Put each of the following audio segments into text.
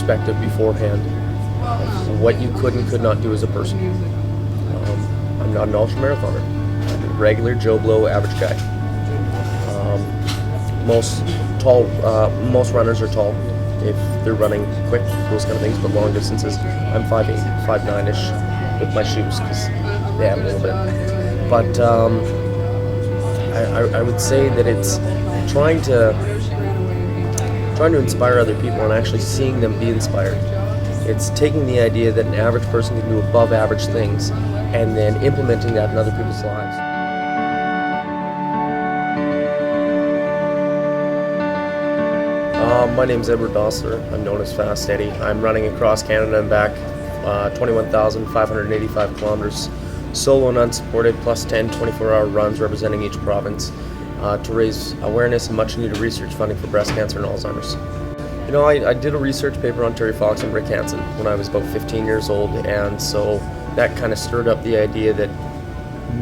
perspective beforehand of what you could and could not do as a person. I'm not an ultra marathoner. I'm a regular Joe Blow average guy. Most runners are tall if they're running quick, those kind of things, but long distances, I'm 5'8", 5'9"-ish with my shoes because they add a little bit. But I would say that it's trying to inspire other people and actually seeing them be inspired. It's taking the idea that an average person can do above average things and then implementing that in other people's lives. My name's Edward Dossler. I'm known as Fast Eddy. I'm running across Canada and back 21,585 kilometers, solo and unsupported, plus 10 24-hour runs representing each province to raise awareness and much needed research funding for breast cancer and Alzheimer's. You know, I did a research paper on Terry Fox and Rick Hansen when I was about 15 years old, and so that kind of stirred up the idea that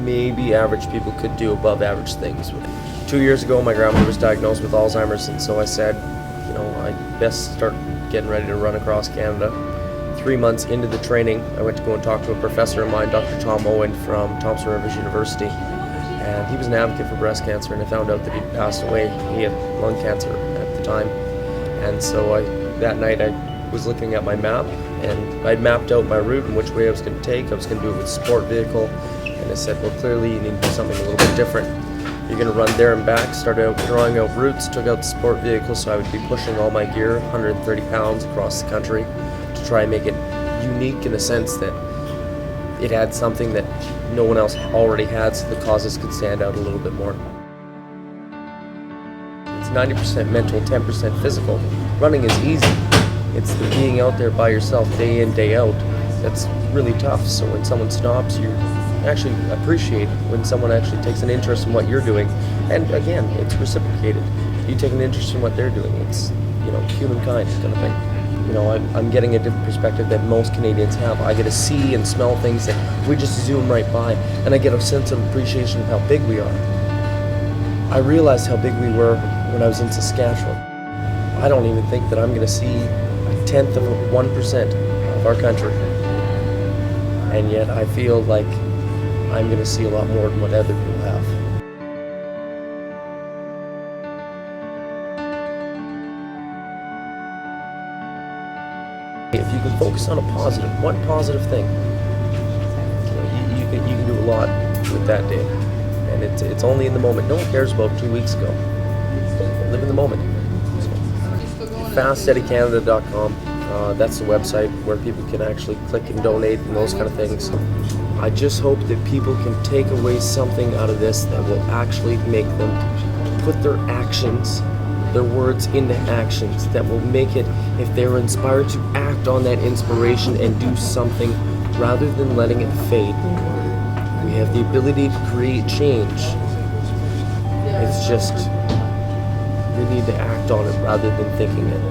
maybe average people could do above average things. 2 years ago, my grandmother was diagnosed with Alzheimer's, and so I said, you know, I best start getting ready to run across Canada. 3 months into the training, I went to go and talk to a professor of mine, Dr. Tom Owen from Thompson Rivers University, and he was an advocate for breast cancer, and I found out that he'd passed away. He had lung cancer at the time, and so that night I was looking at my map, and I'd mapped out my route and which way I was going to take. I was going to do it with a sport vehicle, and I said, well, clearly you need to do something a little bit different. You're going to run there and back. Started out drawing out routes, took out the sport vehicle, so I would be pushing all my gear, 130 pounds across the country, to try and make it unique in the sense that it had something that no one else already had, so the causes could stand out a little bit more. It's 90% mental, 10% physical. Running is easy. It's the being out there by yourself day in, day out that's really tough. So when someone stops, you actually appreciate when someone actually takes an interest in what you're doing, and again, it's reciprocated. You take an interest in what they're doing. It's, you know, humankind kind of thing. You know, I'm getting a different perspective that most Canadians have. I get to see and smell things that we just zoom right by, and I get a sense of appreciation of how big we are. I realized how big we were when I was in Saskatchewan. I don't even think that I'm going to see 1/10 of 1% of our country, and yet I feel like I'm going to see a lot more than what other people have. If you can focus on a positive, one positive thing, you can do a lot with that day. And it's only in the moment. No one cares about 2 weeks ago. Live in the moment. FastEddyCanada.com. That's the website where people can actually click and donate and those kind of things. I just hope that people can take away something out of this that will actually make them put their actions, their words into actions, that will make it, if they're inspired, to act on that inspiration and do something rather than letting it fade. We have the ability to create change. It's just, we need to act on it rather than thinking it.